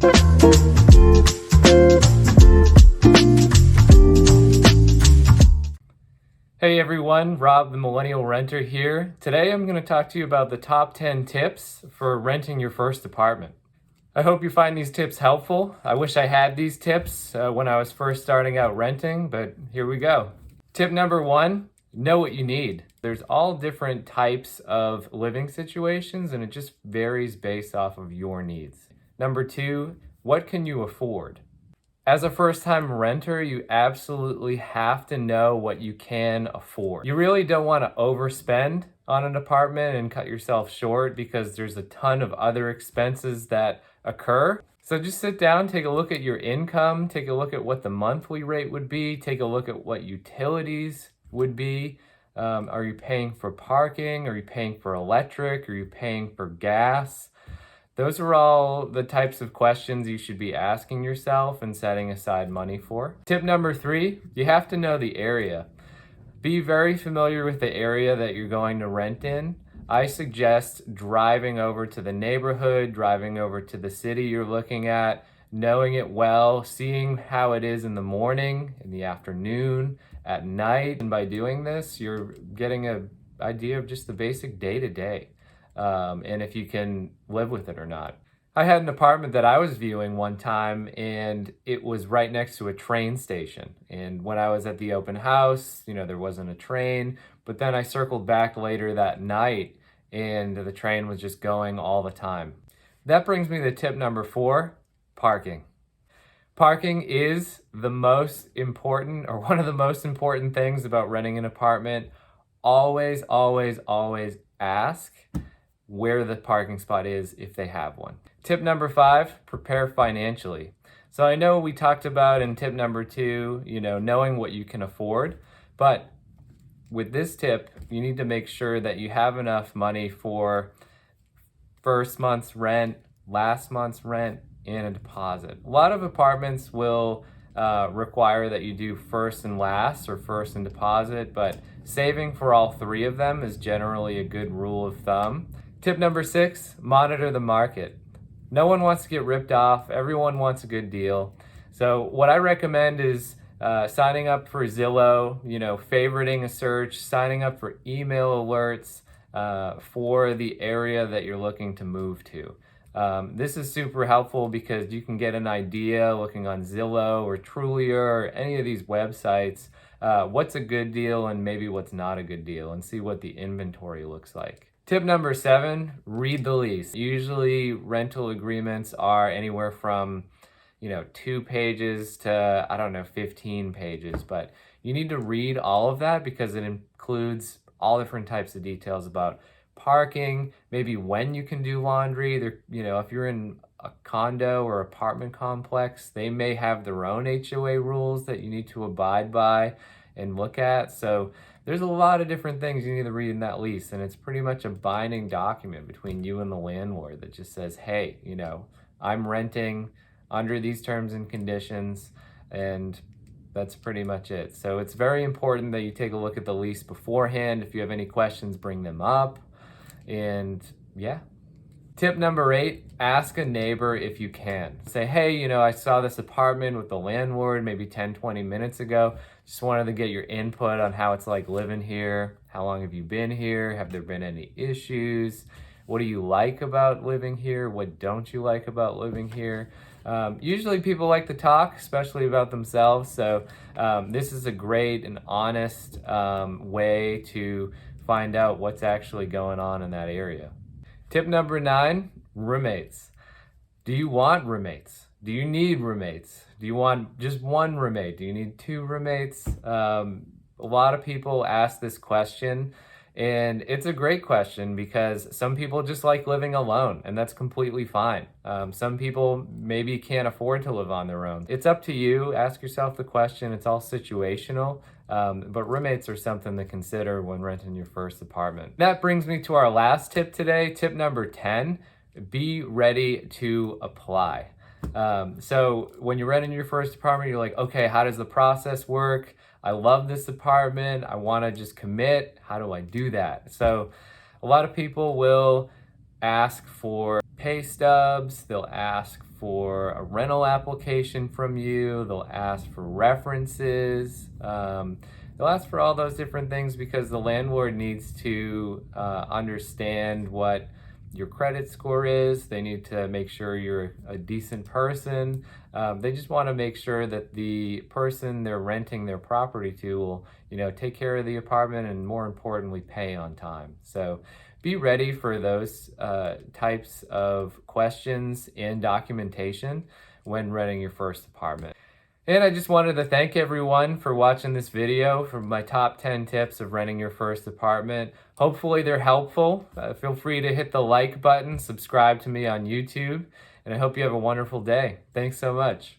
Hey everyone, Rob the Millennial Renter here. Today I'm going to talk to you about the top 10 tips for renting your first apartment. I hope you find these tips helpful. I wish I had these tips when I was first starting out renting, but here we go. Tip number 1, know what you need. There's all different types of living situations and it just varies based off of your needs. Number 2, what can you afford? As a first-time renter, you absolutely have to know what you can afford. You really don't want to overspend on an apartment and cut yourself short because there's a ton of other expenses that occur. So just sit down, take a look at your income, take a look at what the monthly rate would be, take a look at what utilities would be. Are you paying for parking? Are you paying for electric? Are you paying for gas? Those are all the types of questions you should be asking yourself and setting aside money for. Tip number 3, you have to know the area. Be very familiar with the area that you're going to rent in. I suggest driving over to the neighborhood, driving over to the city you're looking at, knowing it well, seeing how it is in the morning, in the afternoon, at night. And by doing this, you're getting an idea of just the basic day-to-day. And if you can live with it or not. I had an apartment that I was viewing one time and it was right next to a train station. And when I was at the open house, there wasn't a train, but then I circled back later that night and the train was just going all the time. That brings me to tip number 4, parking. Parking is the most important or one of the most important things about renting an apartment. Always, always, always ask where the parking spot is if they have one. Tip number 5, prepare financially. So I know we talked about in tip number 2, knowing what you can afford, but with this tip, you need to make sure that you have enough money for first month's rent, last month's rent, and a deposit. A lot of apartments will require that you do first and last or first and deposit, but saving for all 3 of them is generally a good rule of thumb. Tip number 6, monitor the market. No one wants to get ripped off. Everyone wants a good deal. So what I recommend is signing up for Zillow, favoriting a search, signing up for email alerts for the area that you're looking to move to. This is super helpful because you can get an idea looking on Zillow or Trulia or any of these websites, what's a good deal and maybe what's not a good deal, and see what the inventory looks like. Tip number 7, read the lease. Usually rental agreements are anywhere from 2 pages to 15 pages, but you need to read all of that because it includes all different types of details about parking, maybe when you can do laundry. If you're in a condo or apartment complex, they may have their own HOA rules that you need to abide by and look at. So there's a lot of different things you need to read in that lease, and it's pretty much a binding document between you and the landlord that just says, hey, I'm renting under these terms and conditions, and that's pretty much it. So it's very important that you take a look at the lease beforehand. If you have any questions, bring them up. And yeah. Tip number 8, ask a neighbor if you can. Say, hey, I saw this apartment with the landlord maybe 10-20 minutes ago. Just wanted to get your input on how it's like living here. How long have you been here? Have there been any issues? What do you like about living here? What don't you like about living here? Usually people like to talk, especially about themselves. So this is a great and honest way to find out what's actually going on in that area. Tip number 9, roommates. Do you want roommates? Do you need roommates? Do you want just one roommate? Do you need 2 roommates? A lot of people ask this question, and it's a great question because some people just like living alone, and that's completely fine. Some people maybe can't afford to live on their own. It's up to you. Ask yourself the question. It's all situational. But roommates are something to consider when renting your first apartment. That brings me to our last tip today. Tip number 10, be ready to apply. So when you're renting your first apartment, you're like, okay, how does the process work? I love this apartment. I want to just commit. How do I do that? So a lot of people will ask for pay stubs. They'll ask for a rental application from you. They'll ask for references. They'll ask for all those different things because the landlord needs to understand what your credit score is. They need to make sure you're a decent person. They just want to make sure that the person they're renting their property to will, take care of the apartment and, more importantly, pay on time. So be ready for those types of questions and documentation when renting your first apartment. And I just wanted to thank everyone for watching this video for my top 10 tips of renting your first apartment. Hopefully they're helpful. Feel free to hit the like button, subscribe to me on YouTube, and I hope you have a wonderful day. Thanks so much.